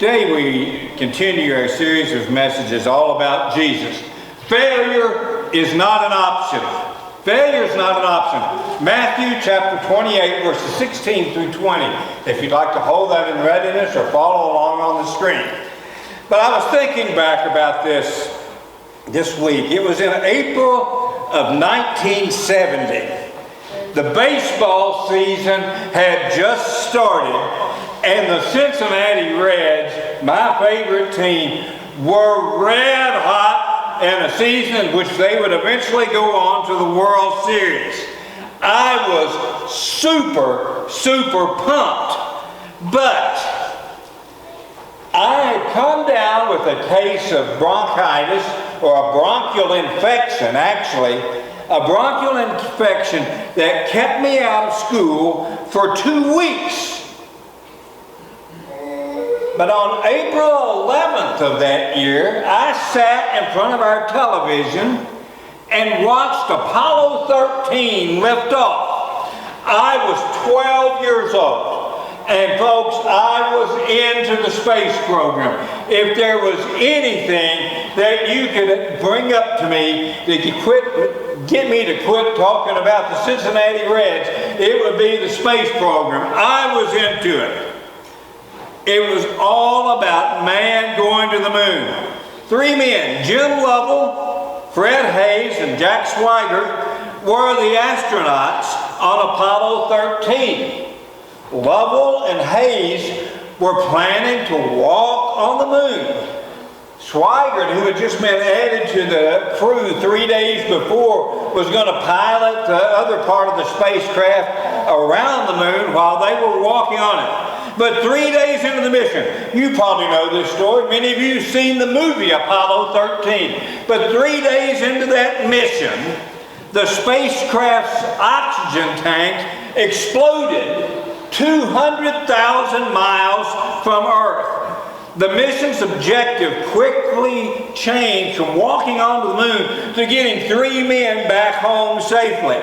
Today we continue our series of messages all about Jesus. Failure is not an option. Failure is not an option. Matthew chapter 28 verses 16 through 20. If you'd like to hold that in readiness or follow along on the screen. But I was thinking back about this week. It was in April of 1970. The baseball season had just started. And the Cincinnati Reds, my favorite team, were red hot in a season in which they would eventually go on to the World Series. I was super pumped. But I had come down with a case of bronchitis, or a bronchial infection actually, a bronchial infection that kept me out of school for 2 weeks. But on April 11th of that year, I sat in front of our television and watched Apollo 13 lift off. I was 12 years old. And folks, I was into the space program. If there was anything that you could bring up to me to get me to quit talking about the Cincinnati Reds, it would be the space program. I was into it. It was all about man going to the moon. 3 men, Jim Lovell, Fred Hayes, and Jack Swigert, were the astronauts on Apollo 13. Lovell and Hayes were planning to walk on the moon. Swigert, who had just been added to the crew 3 days before, was going to pilot the other part of the spacecraft around the moon while they were walking on it. But 3 days into the mission, you probably know this story. Many of you have seen the movie Apollo 13. But 3 days into that mission, the spacecraft's oxygen tank exploded 200,000 miles from Earth. The mission's objective quickly changed from walking onto the moon to getting 3 men back home safely.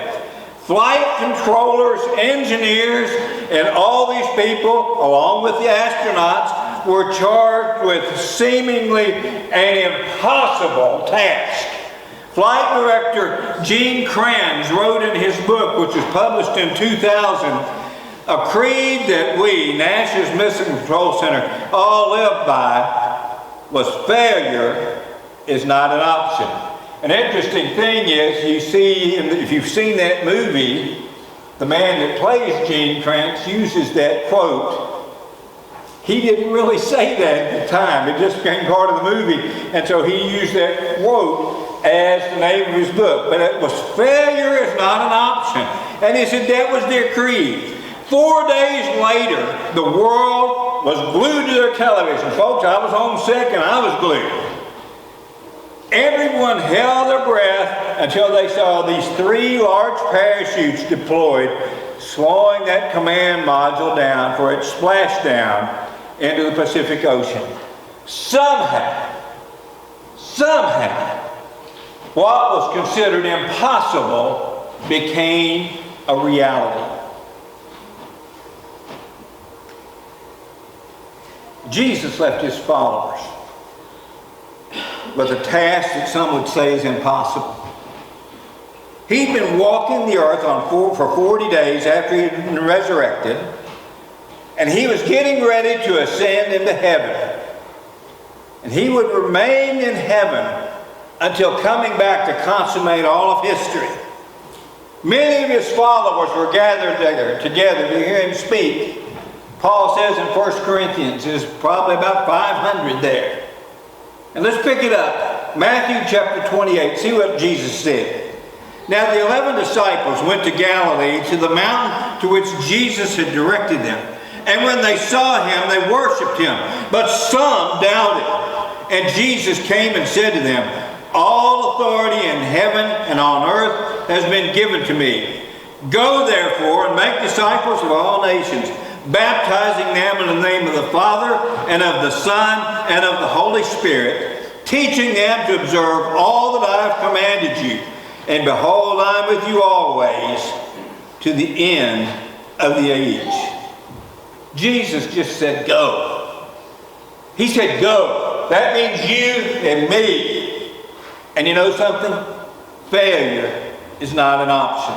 Flight controllers, engineers, and all these people, along with the astronauts, were charged with seemingly an impossible task. Flight director Gene Kranz wrote in his book, which was published in 2000, a creed that we, NASA's Mission Control Center, all live by was failure is not an option. An interesting thing is, you see, if you've seen that movie, the man that plays Gene Kranz uses that quote. He didn't really say that at the time. It just became part of the movie. And so he used that quote as the name of his book. But it was failure is not an option. And he said that was their creed. 4 days later, the world was glued to their television. Folks, I was homesick and I was glued. Everyone held their breath until they saw these 3 large parachutes deployed, slowing that command module down for it to splash down into the Pacific Ocean. Somehow, what was considered impossible became a reality. Jesus left his followers with a task that some would say is impossible. He'd been walking the earth for 40 days after he had been resurrected, and he was getting ready to ascend into heaven. And he would remain in heaven until coming back to consummate all of history. Many of his followers were gathered together to hear him speak. Paul says in 1 Corinthians, there's probably about 500 there. And let's pick it up. Matthew chapter 28. See what Jesus said. Now the 11 disciples went to Galilee, to the mountain to which Jesus had directed them. And when they saw him, they worshipped him. But some doubted. And Jesus came and said to them, all authority in heaven and on earth has been given to me. Go therefore and make disciples of all nations, baptizing them in the name of the Father and of the Son and of the Holy Spirit, teaching them to observe all that I have commanded you. And behold, I am with you always to the end of the age. Jesus just said, go. He said, go. That means you and me. And you know something? Failure is not an option.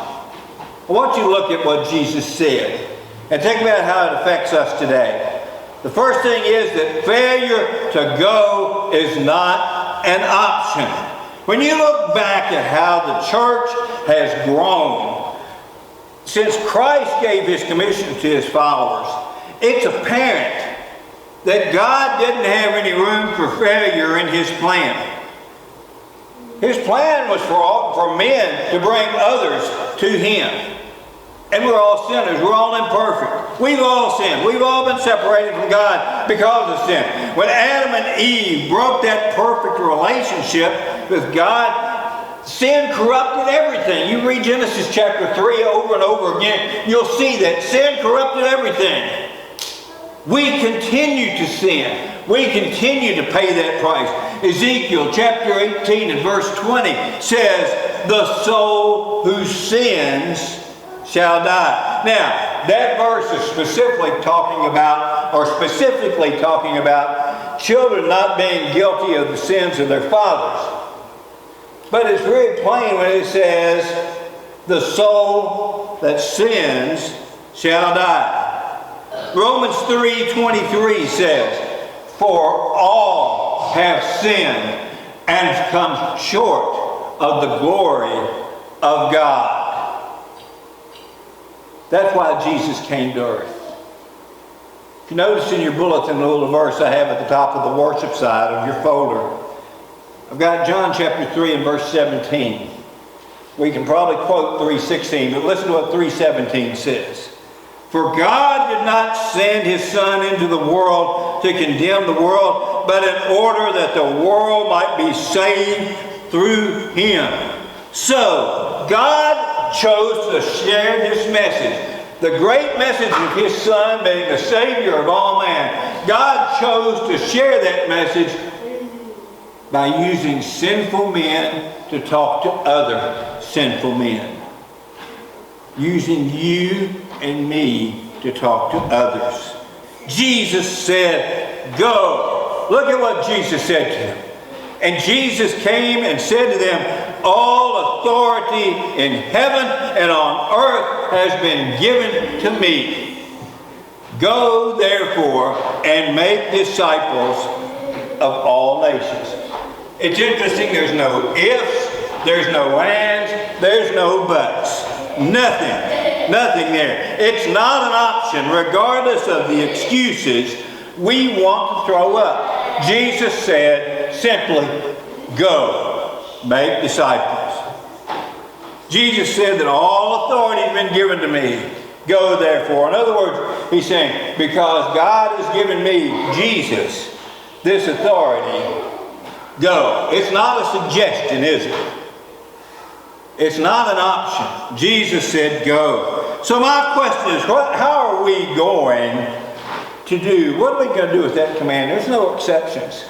I want you to look at what Jesus said and think about how it affects us today. The first thing is that failure to go is not an option. When you look back at how the church has grown since Christ gave his commission to his followers, it's apparent that God didn't have any room for failure in his plan. His plan was for men to bring others to him. And we're all sinners. We're all imperfect. We've all sinned. We've all been separated from God because of sin. When Adam and Eve broke that perfect relationship with God, sin corrupted everything. You read Genesis chapter 3 over and over again, you'll see that sin corrupted everything. We continue to sin. We continue to pay that price. Ezekiel chapter 18 and verse 20 says, the soul who sins shall die. Now, that verse is specifically talking about children not being guilty of the sins of their fathers. But it's very plain when it says, the soul that sins shall die. Romans 3:23 says, for all have sinned and come short of the glory of God. That's why Jesus came to earth. If you notice in your bulletin the little verse I have at the top of the worship side of your folder, I've got John chapter 3 and verse 17. We can probably quote 3:16, but listen to what 3:17 says. For God did not send his Son into the world to condemn the world, but in order that the world might be saved through him. So, God chose to share this message. The great message of his Son being the Savior of all man. God chose to share that message by using sinful men to talk to other sinful men. Using you and me to talk to others. Jesus said, go. Look at what Jesus said to them. And Jesus came and said to them, all authority in heaven and on earth has been given to me. Go therefore and make disciples of all nations. It's interesting, there's no ifs, there's no ands, there's no buts. Nothing there. It's not an option, regardless of the excuses we want to throw up. Jesus said simply, go, make disciples. Jesus said that all authority has been given to me. Go therefore. In other words, he's saying, because God has given me, Jesus, this authority, go. It's not a suggestion, is it? It's not an option. Jesus said go. So my question is, how are we going to do? What are we going to do with that command? There's no exceptions.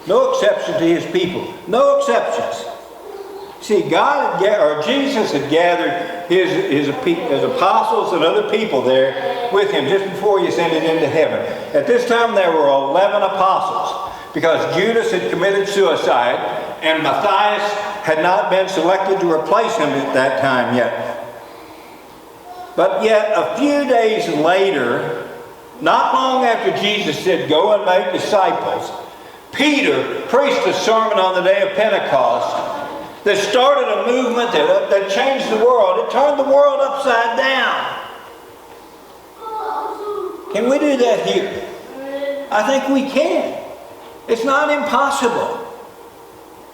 No exception to his people. No exceptions. See, Jesus had gathered his apostles and other people there with him just before he ascended into heaven. At this time there were 11 apostles because Judas had committed suicide and Matthias had not been selected to replace him at that time yet. But yet a few days later, not long after Jesus said, go and make disciples, Peter preached a sermon on the day of Pentecost that started a movement that changed the world. It turned the world upside down. Can we do that here? I think we can. It's not impossible.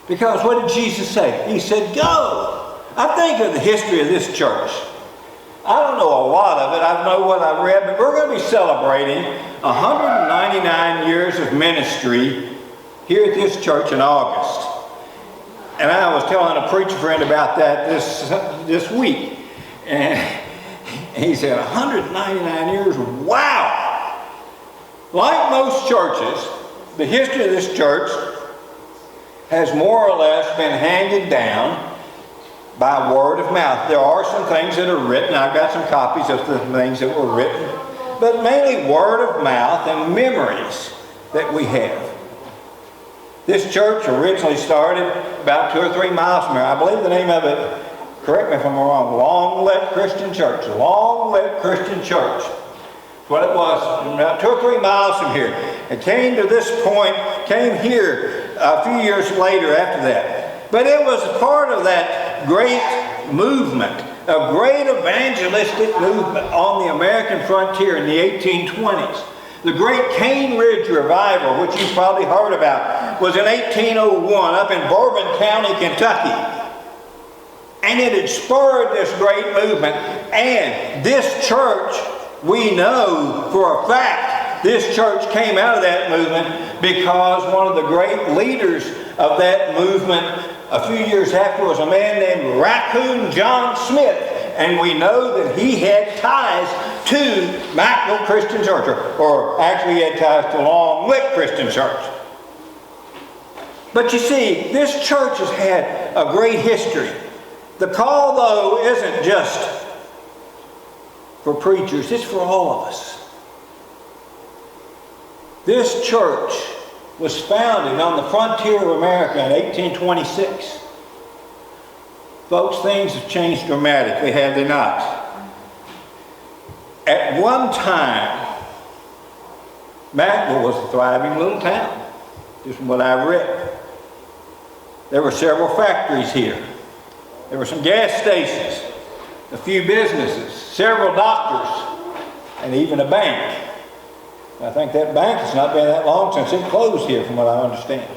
Because what did Jesus say? He said, go. I think of the history of this church. I don't know a lot of it. I know what I've read, but we're going to be celebrating 199 years of ministry here at this church in August. And I was telling a preacher friend about that this week. And he said, 199 years? Wow! Like most churches, the history of this church has more or less been handed down by word of mouth. There are some things that are written. I've got some copies of the things that were written. But mainly word of mouth and memories that we have. This church originally started about 2 or 3 miles from here. I believe the name of it, correct me if I'm wrong, Long-Let Christian Church. Long-Let Christian Church. That's what it was, about 2 or 3 miles from here. It came to this point, came here a few years later after that. But it was part of that great movement, a great evangelistic movement on the American frontier in the 1820s. The Great Cane Ridge Revival, which you've probably heard about, was in 1801 up in Bourbon County, Kentucky. And it had spurred this great movement. And this church, we know for a fact, this church came out of that movement because one of the great leaders of that movement a few years after was a man named Raccoon John Smith. And we know that he had ties to Mackville Christian Church, or actually he had ties to Long-Let Christian Church. But you see, this church has had a great history. The call, though, isn't just for preachers, it's for all of us. This church was founded on the frontier of America in 1826. Folks, things have changed dramatically, have they not? At one time, Mackville was a thriving little town, just from what I've read. There were several factories here. There were some gas stations, a few businesses, several doctors, and even a bank. I think that bank has not been that long since it closed here, from what I understand.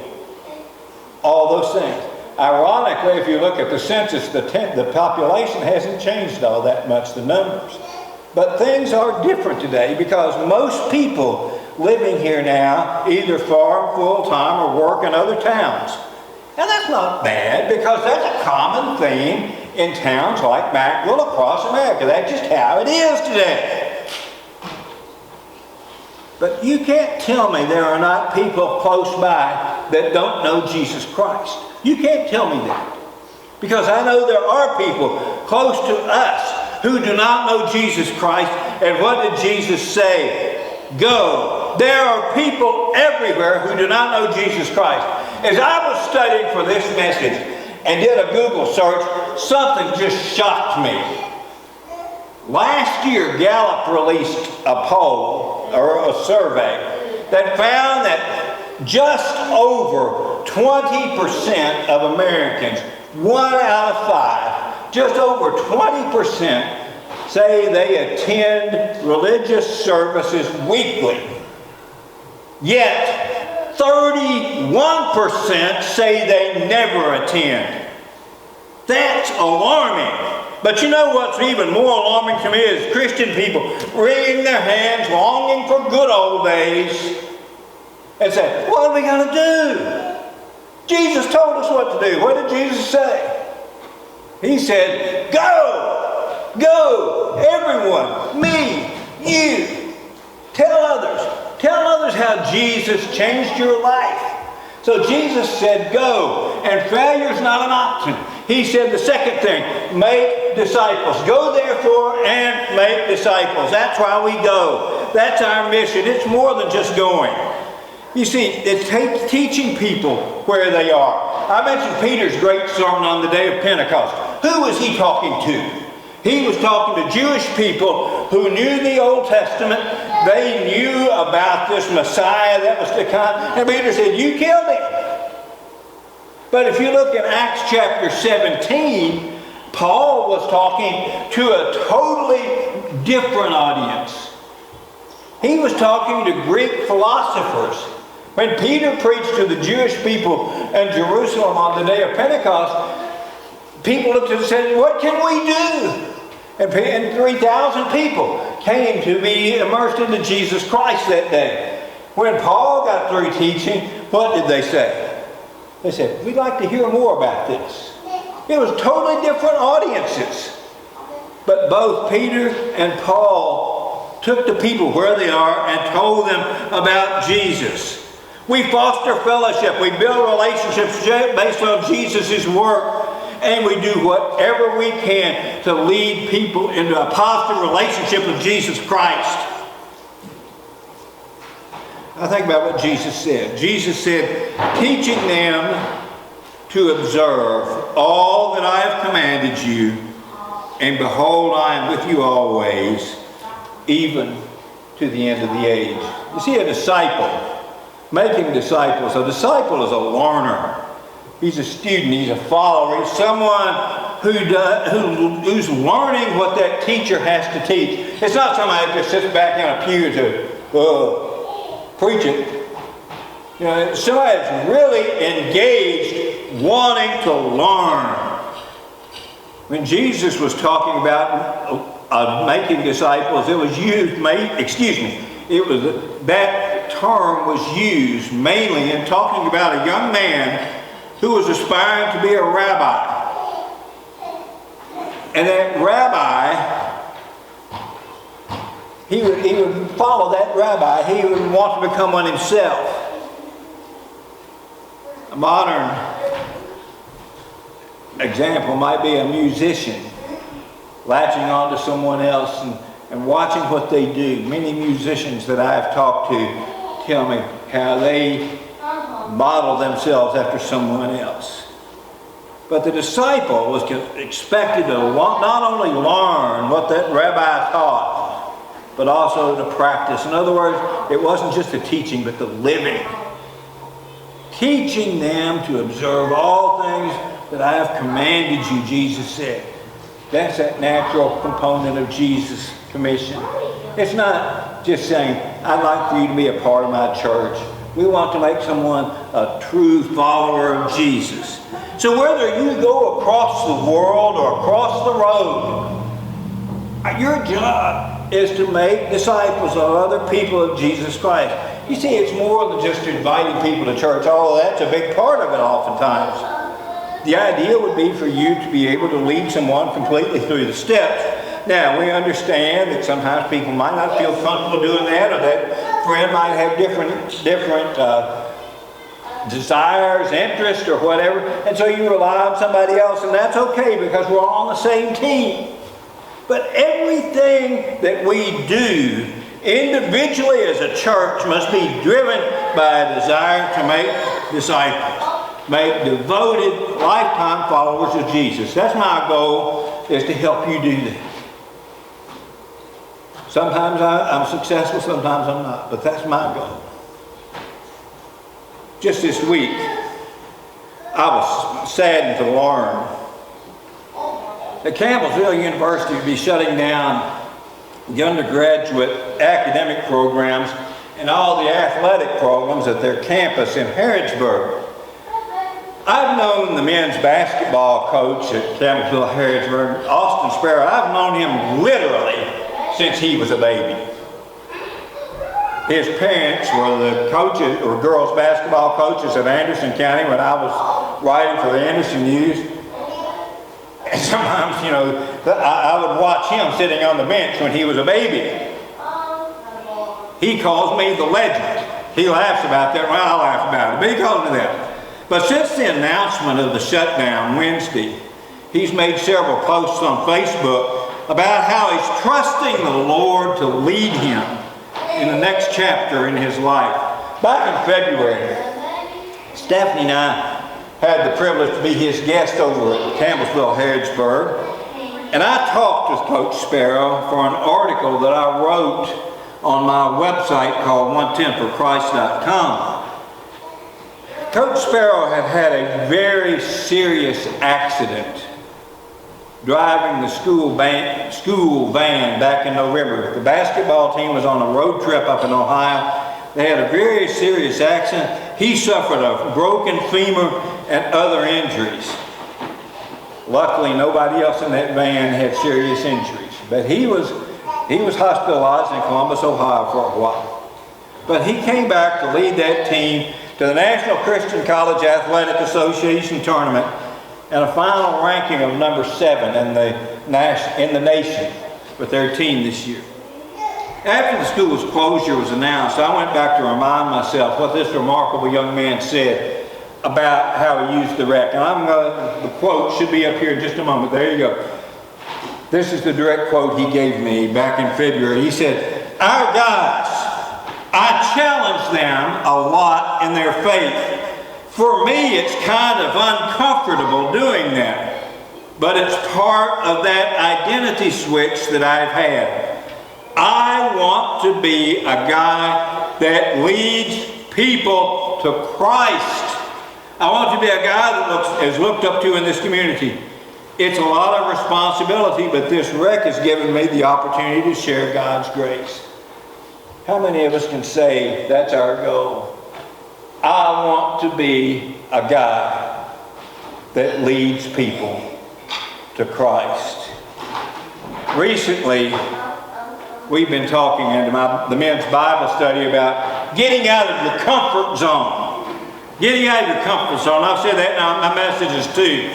All those things. Ironically, if you look at the census, the population hasn't changed all that much, the numbers. But things are different today because most people living here now either farm full-time or work in other towns. And that's not bad because that's a common theme in towns like Mackville across America. That's just how it is today. But you can't tell me there are not people close by that don't know Jesus Christ. You can't tell me that. Because I know there are people close to us who do not know Jesus Christ. And what did Jesus say? Go. There are people everywhere who do not know Jesus Christ. As I was studying for this message and did a Google search, something just shocked me. Last year, Gallup released a poll, or a survey, that found that just over 20% of Americans, 1 out of 5, just over 20% say they attend religious services weekly. Yet, 31% say they never attend. That's alarming. But you know what's even more alarming to me is Christian people wringing their hands, longing for good old days, and say, what are we going to do? Jesus told us what to do. What did Jesus say? He said, go, go, everyone, me, you, tell others how Jesus changed your life. So Jesus said, go, and failure's not an option. He said the second thing, make disciples. Go therefore and make disciples. That's why we go. That's our mission. It's more than just going. You see, it's teaching people where they are. I mentioned Peter's great sermon on the day of Pentecost. Who was he talking to? He was talking to Jewish people who knew the Old Testament. They knew about this Messiah that was to come. And Peter said, you killed him. But if you look in Acts chapter 17, Paul was talking to a totally different audience. He was talking to Greek philosophers. When Peter preached to the Jewish people in Jerusalem on the day of Pentecost, people looked at him and said, what can we do? And 3,000 people came to be immersed into Jesus Christ that day. When Paul got through teaching, what did they say? They said, we'd like to hear more about this. It was totally different audiences. But both Peter and Paul took the people where they are and told them about Jesus. We foster fellowship. We build relationships based on Jesus' work. And we do whatever we can to lead people into a positive relationship with Jesus Christ. I think about what Jesus said. Jesus said, teaching them to observe all that I have commanded you, and behold, I am with you always, even to the end of the age. You see, a disciple, making disciples. A disciple is a learner. He's a student. He's a follower. He's someone who's learning what that teacher has to teach. It's not somebody that just sits back in a pew to preach it. You know, it's somebody that's really engaged, wanting to learn. When Jesus was talking about making disciples, it was used, that term was used mainly in talking about a young man who was aspiring to be a rabbi. And that rabbi, he would follow that rabbi. He would want to become one himself. A modern example might be a musician latching on to someone else and watching what they do. Many musicians that I have talked to tell me how they model themselves after someone else. But the disciple was expected to not only learn what that rabbi taught, but also to practice. In other words, it wasn't just the teaching, but the living. Teaching them to observe all things that I have commanded you, Jesus said. That's that natural component of Jesus' commission. It's not just saying, I'd like for you to be a part of my church. We want to make someone a true follower of Jesus. So whether you go across the world or across the road, your job is to make disciples of other people of Jesus Christ. You see, it's more than just inviting people to church, although that's a big part of it oftentimes. The idea would be for you to be able to lead someone completely through the steps. Now, we understand that sometimes people might not feel comfortable doing that, or that friend might have different desires, interests, or whatever, and so you rely on somebody else, and that's okay because we're all on the same team. But everything that we do individually as a church must be driven by a desire to make disciples, make devoted, lifetime followers of Jesus. That's my goal, is to help you do that. Sometimes I'm successful, sometimes I'm not, but that's my goal. Just this week, I was saddened to learn that Campbellsville University will be shutting down the undergraduate academic programs and all the athletic programs at their campus in Harrodsburg. I've known the men's basketball coach at Campbellsville Harrodsburg, Austin Sparrow. I've known him literally since he was a baby. His parents were the coaches, or girls basketball coaches at Anderson County when I was writing for the Anderson News. And sometimes, you know, I would watch him sitting on the bench when he was a baby. He calls me the legend. He laughs about that. Well, I laugh about it, but he calls me that. But since the announcement of the shutdown Wednesday, he's made several posts on Facebook about how he's trusting the Lord to lead him in the next chapter in his life. Back in February, Stephanie and I had the privilege to be his guest over at Campbellsville Harrodsburg, and I talked with Coach Sparrow for an article that I wrote on my website called 110forchrist.com. Coach Sparrow had a very serious accident driving the school van back in November. The basketball team was on a road trip up in Ohio. They had a very serious accident. He suffered a broken femur and other injuries. Luckily, nobody else in that van had serious injuries. But he was hospitalized in Columbus, Ohio for a while. But he came back to lead that team to the National Christian College Athletic Association tournament and a final ranking of number 7 in the nation with their team this year. After the school's closure was announced, I went back to remind myself what this remarkable young man said about how he used the wreck. And the quote should be up here in just a moment. There you go. This is the direct quote he gave me back in February. He said, "Our guys I challenge them a lot in their faith. For me, it's kind of uncomfortable doing that. But it's part of that identity switch that I've had. I want to be a guy that leads people to Christ. I want to be a guy that is looked up to in this community. It's a lot of responsibility, but this wreck has given me the opportunity to share God's grace. How many of us can say that's our goal? I want to be a guy that leads people to Christ. Recently, we've been talking in the men's Bible study about getting out of your comfort zone. Getting out of your comfort zone. I've said that in my messages too.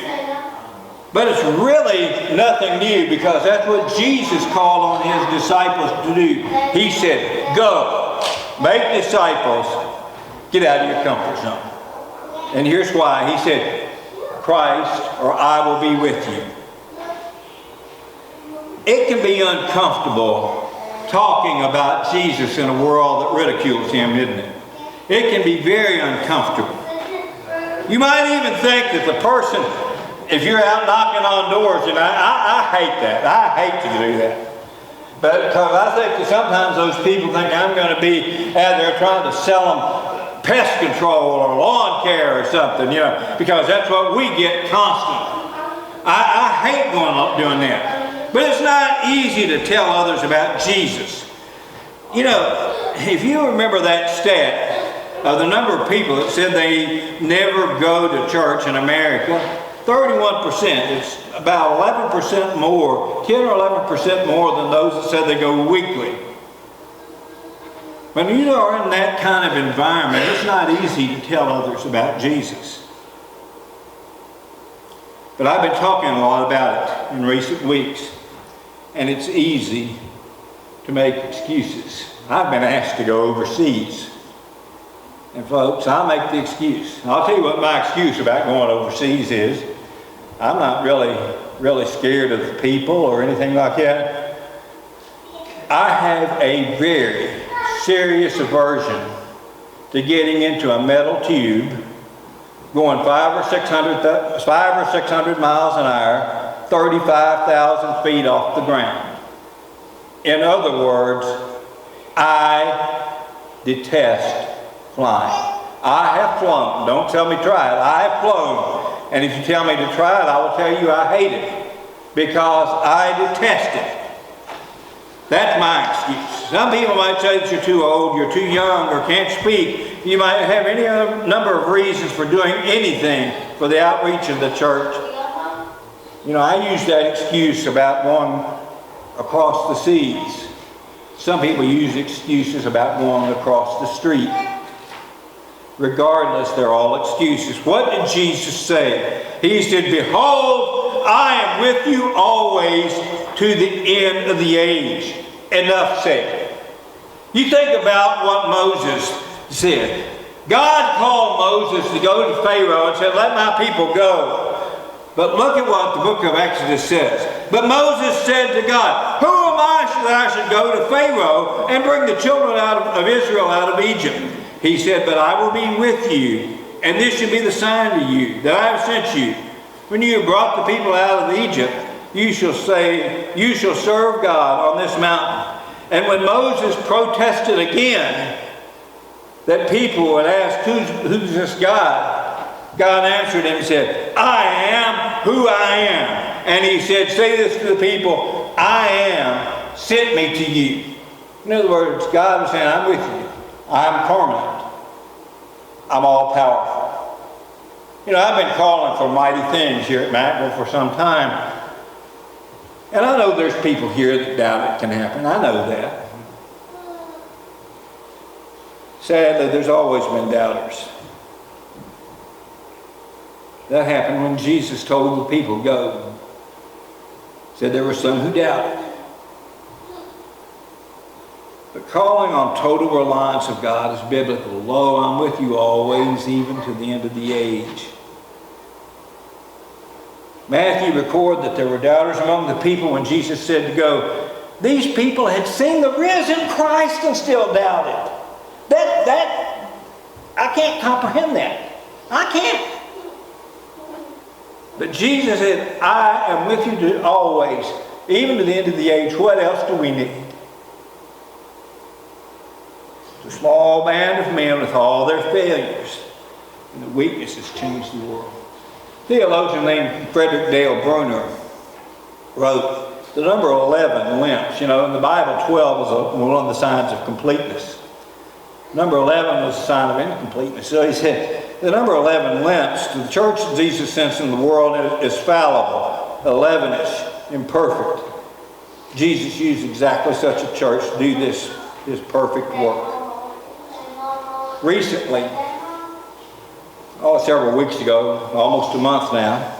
But it's really nothing new, because that's what Jesus called on his disciples to do. He said, go, make disciples, get out of your comfort zone. And here's why. He said, Christ or I will be with you. It can be uncomfortable talking about Jesus in a world that ridicules him, isn't it? It can be very uncomfortable. You might even think that the person, if you're out knocking on doors, and I hate that. I hate to do that. But I think that sometimes those people think I'm going to be out there trying to sell them pest control or lawn care or something, because that's what we get constantly. I hate doing that. But it's not easy to tell others about Jesus. If you remember that stat of the number of people that said they never go to church in America, 31%. It's about 11% more, 10 or 11% more than those that said they go weekly. When you are in that kind of environment, it's not easy to tell others about Jesus. But I've been talking a lot about it in recent weeks, and it's easy to make excuses. I've been asked to go overseas. And folks, I make the excuse. I'll tell you what my excuse about going overseas is. I'm not really scared of the people or anything like that. I have a very serious aversion to getting into a metal tube, going 500 or 600 miles an hour, 35,000 feet off the ground. In other words, I detest flying. I have flown. Don't tell me try it. I have flown. And if you tell me to try it, I will tell you I hate it, because I detest it. That's my excuse. Some people might say that you're too old, you're too young, or can't speak. You might have any other number of reasons for doing anything for the outreach of the church. I use that excuse about going across the seas. Some people use excuses about going across the street. Regardless, they're all excuses. What did Jesus say? He said, behold, I am with you always to the end of the age. Enough said. You think about what Moses said. God called Moses to go to Pharaoh and said, let my people go. But look at what the book of Exodus says. But Moses said to God, who am I that I should go to Pharaoh and bring the children of Israel out of Egypt? He said, but I will be with you, and this shall be the sign to you that I have sent you. When you have brought the people out of Egypt, you shall say, you shall serve God on this mountain. And when Moses protested again, that people would ask, who's this God? God answered him and said, I am who I am. And he said, say this to the people, I am sent me to you. In other words, God was saying, I'm with you. I'm permanent. I'm all powerful. I've been calling for mighty things here at Mackville for some time. And I know there's people here that doubt it can happen. I know that. Sadly, there's always been doubters. That happened when Jesus told the people, go. Said there were some who doubted. But calling on total reliance of God is biblical. Lo, I'm with you always, even to the end of the age. Matthew recorded that there were doubters among the people when Jesus said to go. These people had seen the risen Christ and still doubted. I can't comprehend that. I can't. But Jesus said, I am with you always, even to the end of the age. What else do we need? It's a small band of men with all their failures and the weaknesses changed the world. A theologian named Frederick Dale Bruner wrote, the number 11 limps. You know, in the Bible, 12 was one of the signs of completeness. Number 11 was a sign of incompleteness. So he said, the number 11 limps, the church Jesus sends in the world is fallible, 11ish, imperfect. Jesus used exactly such a church to do this perfect work. Recently, several weeks ago, almost a month now,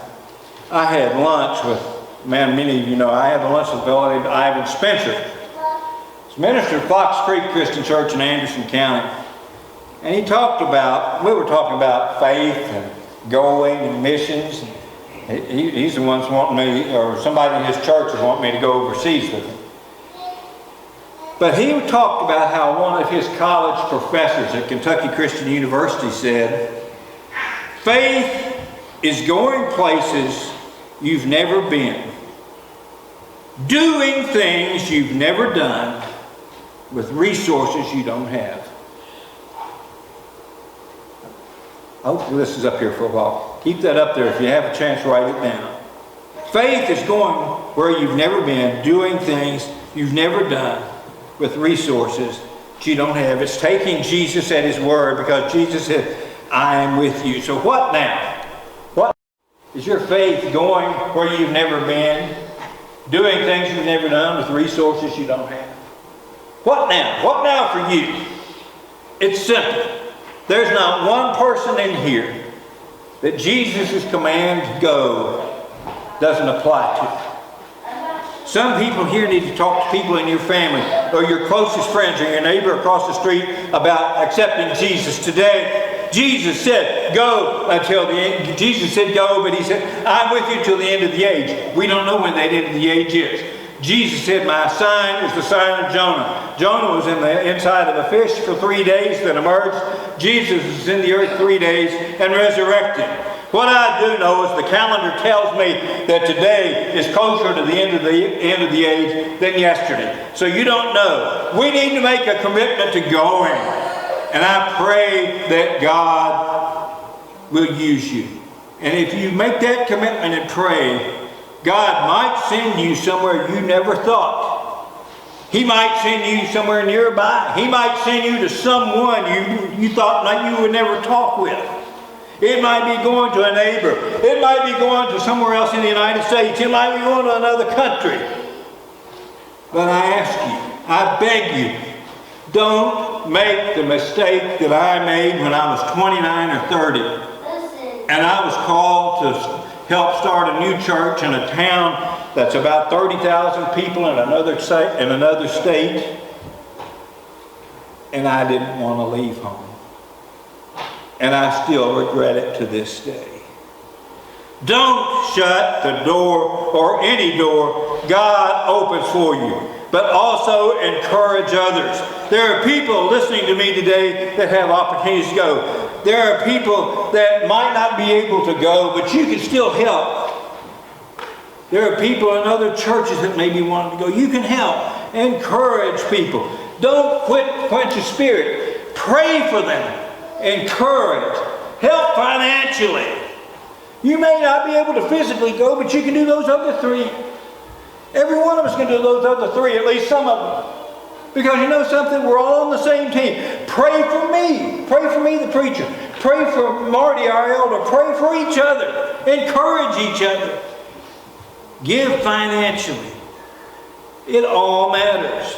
I had lunch with, many of you know, I had lunch with a fellow named Ivan Spencer. He's minister of Fox Creek Christian Church in Anderson County. And we were talking about faith and going and missions. He's the one wanting me, or somebody in his church is wanting me to go overseas with him. But he talked about how one of his college professors at Kentucky Christian University said, faith is going places you've never been, doing things you've never done with resources you don't have. Hopefully this is up here for a while. Keep that up there. If you have a chance, write it down. Faith is going where you've never been, doing things you've never done with resources that you don't have. It's taking Jesus at his word, because Jesus said, I am with you. So what now? What is your faith going where you've never been, doing things you've never done with resources you don't have? What now? What now for you? It's simple. There's not one person in here that Jesus' command to go doesn't apply to. Some people here need to talk to people in your family or your closest friends or your neighbor across the street about accepting Jesus today. Jesus said, go until the end. Jesus said, go, but he said, I'm with you till the end of the age. We don't know when that end of the age is. Jesus said, my sign is the sign of Jonah. Jonah was in the inside of a fish for 3 days, then emerged. Jesus was in the earth 3 days and resurrected. What I do know is the calendar tells me that today is closer to the end of the age than yesterday. So you don't know. We need to make a commitment to going. And I pray that God will use you. And if you make that commitment and pray, God might send you somewhere you never thought. He might send you somewhere nearby. He might send you to someone you thought you would never talk with. It might be going to a neighbor. It might be going to somewhere else in the United States. It might be going to another country. But I ask you, I beg you, don't make the mistake that I made when I was 29 or 30. And I was called to help start a new church in a town that's about 30,000 people in another state. And I didn't want to leave home. And I still regret it to this day. Don't shut the door or any door God opens for you, but also encourage others. There are people listening to me today that have opportunities to go. There are people that might not be able to go, but you can still help. There are people in other churches that maybe want to go. You can help. Encourage people. Don't quench your spirit. Pray for them. Encourage. Help financially. You may not be able to physically go, but you can do those other three. Every one of us can do those other three, at least some of them. Because you know something? We're all on the same team. Pray for me. Pray for me, the preacher. Pray for Marty, our elder. Pray for each other. Encourage each other. Give financially. It all matters.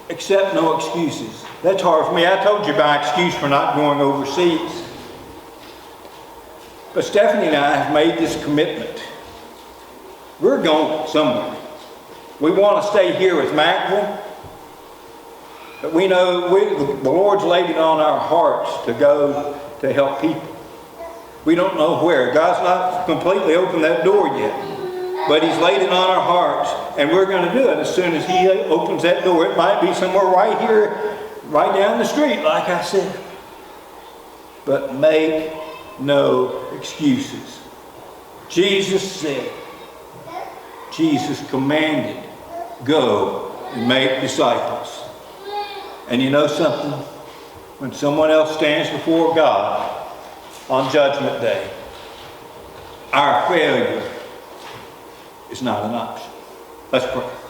Accept no excuses. That's hard for me. I told you my excuse for not going overseas. But Stephanie and I have made this commitment. We're going somewhere. We want to stay here with Mackville, but we know the Lord's laid it on our hearts to go to help people. We don't know where. God's not completely opened that door yet, but He's laid it on our hearts, and we're going to do it as soon as He opens that door. It might be somewhere right here right down the street, like I said. But make no excuses. Jesus said, Jesus commanded, go and make disciples. And you know something? When someone else stands before God on Judgment Day, our failure is not an option. Let's pray.